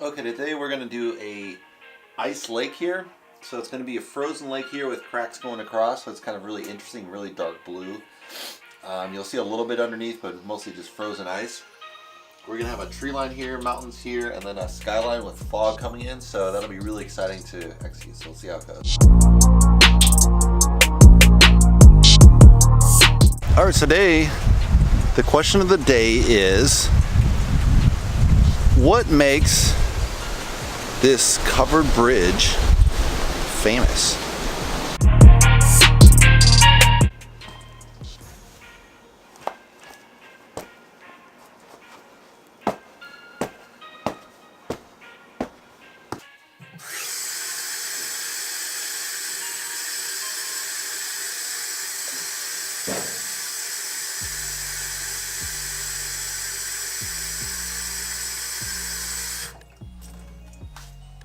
Okay, today we're going to do a ice lake here. So it's going to be a frozen lake here with cracks going across. So it's kind of really interesting, really dark blue. You'll see a little bit underneath, but mostly just frozen ice. We're going to have a tree line here, mountains here, and then a skyline with fog coming in. So that'll be really exciting to execute. So we'll see how it goes. All right, so today, the question of the day is, what makes this covered bridge famous?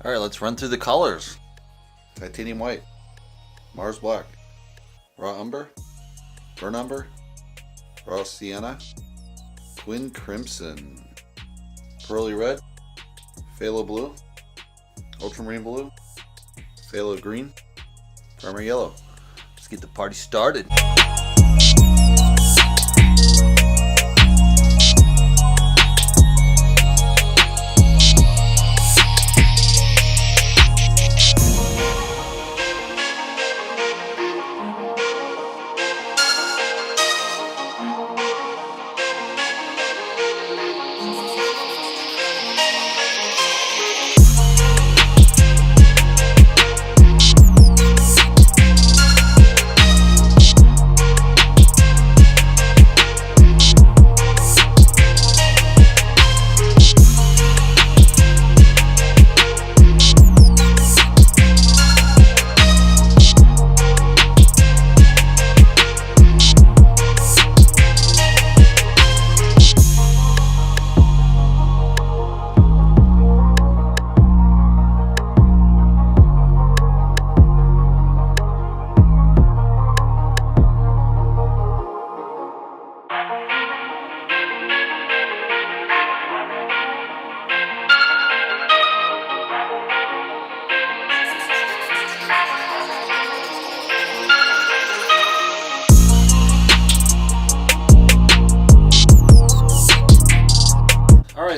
All right, let's run through the colors. Titanium white, Mars black, raw umber, burnt umber, raw sienna, twin crimson, pearly red, phthalo blue, ultramarine blue, phthalo green, primary yellow. Let's get the party started.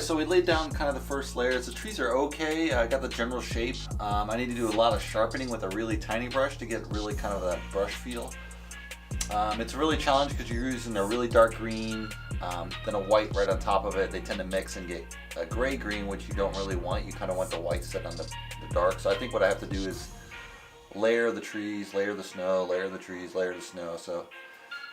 So we laid down kind of the first layers. The trees are okay. I got the general shape. I need to do a lot of sharpening with a really tiny brush to get really kind of that brush feel. It's really challenging because you're using a really dark green, then a white right on top of it. They tend to mix and get a gray green, which you don't really want. You kind of want the white set on the dark. So I think what I have to do is layer the trees, layer the snow, layer the trees, layer the snow. So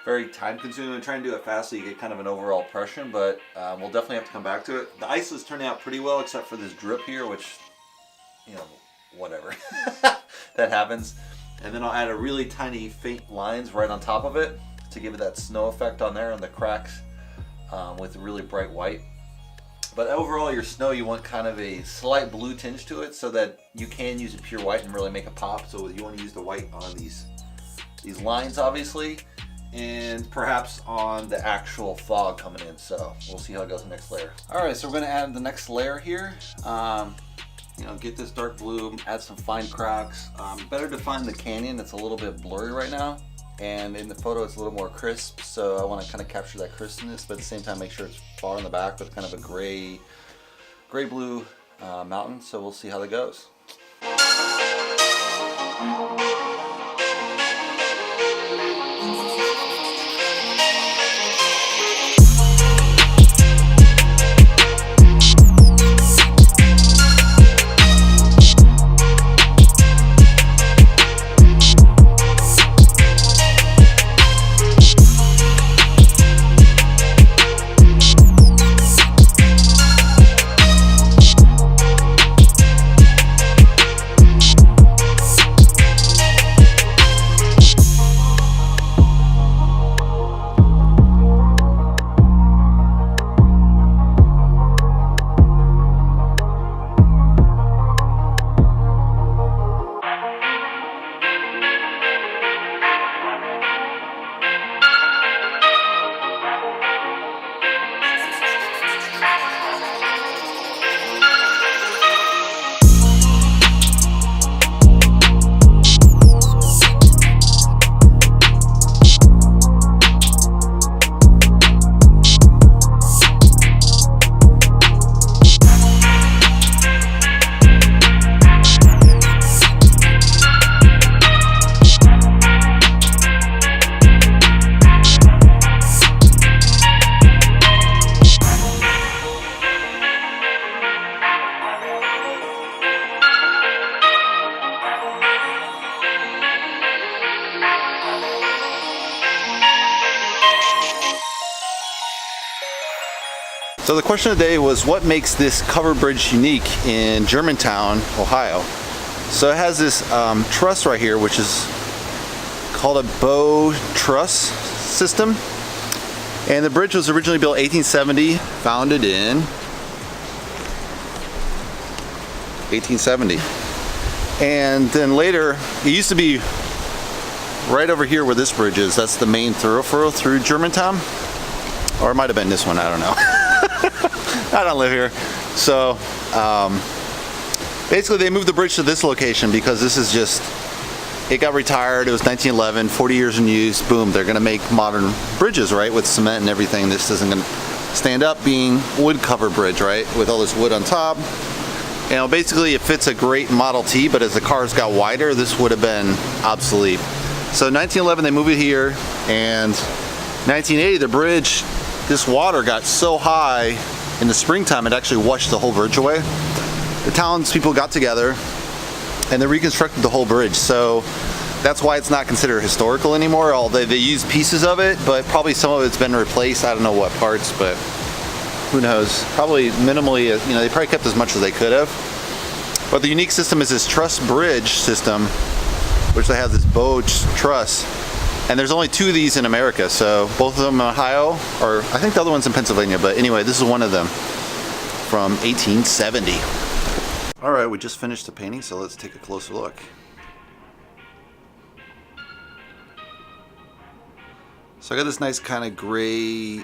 very time consuming. I'm trying to do it fast so you get kind of an overall impression, but we'll definitely have to come back to it. The ice is turning out pretty well except for this drip here, which, you know, whatever. That happens. And then I'll add a really tiny faint lines right on top of it to give it that snow effect on there and the cracks with really bright white. But overall, your snow, you want kind of a slight blue tinge to it so that you can use a pure white and really make a pop. So you want to use the white on these lines, obviously, and perhaps on the actual fog coming in. So we'll see how it goes in the next layer. All right, so we're going to add the next layer here. You know, get this dark blue, add some fine cracks. Better define the canyon. It's a little bit blurry right now, and in the photo it's a little more crisp, so I want to kind of capture that crispness, but at the same time make sure it's far in the back with kind of a gray blue mountain. So we'll see how that goes. So the question of the day was, what makes this covered bridge unique in Germantown, Ohio? So it has this truss right here, which is called a bow truss system. And the bridge was originally built 1870, founded in 1870. And then later, it used to be right over here where this bridge is. That's the main thoroughfare through Germantown. Or it might have been this one, I don't know. I don't live here. So basically they moved the bridge to this location because this is just, it got retired. It was 1911, 40 years in use. Boom, they're gonna make modern bridges, right? With cement and everything. This isn't gonna stand up being wood covered bridge, right? With all this wood on top. You know, basically it fits a great Model T, but as the cars got wider, this would have been obsolete. So 1911, they moved it here, and 1980, the bridge, this water got so high in the springtime, it actually washed the whole bridge away. The townspeople got together and they reconstructed the whole bridge. So that's why it's not considered historical anymore. Although they use pieces of it, but probably some of it's been replaced. I don't know what parts, but who knows? Probably minimally, you know, they probably kept as much as they could have. But the unique system is this truss bridge system, which they have this bow truss. And there's only 2 of these in America, so both of them in Ohio, or I think the other one's in Pennsylvania, but anyway, this is one of them from 1870. All right, we just finished the painting, so let's take a closer look. So I got this nice kind of gray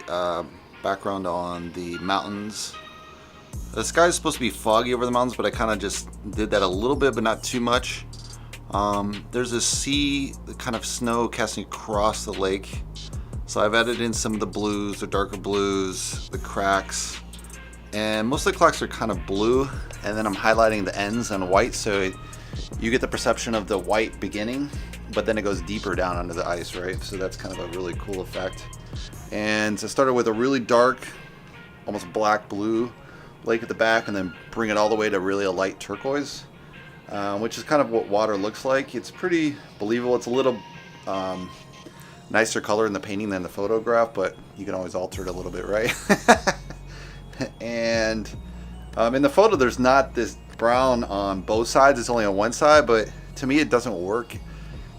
background on the mountains. The sky is supposed to be foggy over the mountains, but I kind of just did that a little bit, but not too much. There's a sea, the kind of snow casting across the lake. So I've added in some of the blues, the darker blues, the cracks. And most of the cracks are kind of blue. And then I'm highlighting the ends on white, so you get the perception of the white beginning, but then it goes deeper down under the ice, right? So that's kind of a really cool effect. And so I started with a really dark, almost black blue lake at the back, and then bring it all the way to really a light turquoise. Which is kind of what water looks like. It's pretty believable. It's a little nicer color in the painting than the photograph, but you can always alter it a little bit, right? And in the photo, there's not this brown on both sides. It's only on one side, but to me, it doesn't work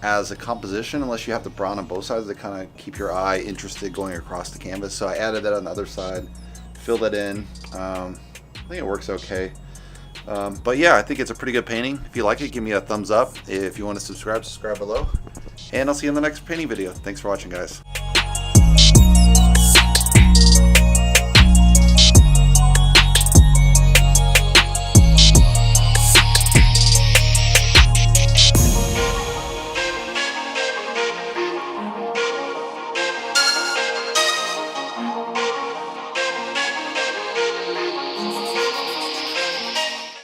as a composition unless you have the brown on both sides to kind of keep your eye interested going across the canvas. So I added that on the other side, filled that in. I think it works okay. But yeah, I think it's a pretty good painting. If you like it, give me a thumbs up. If you want to subscribe below. And I'll see you in the next painting video. Thanks for watching, guys.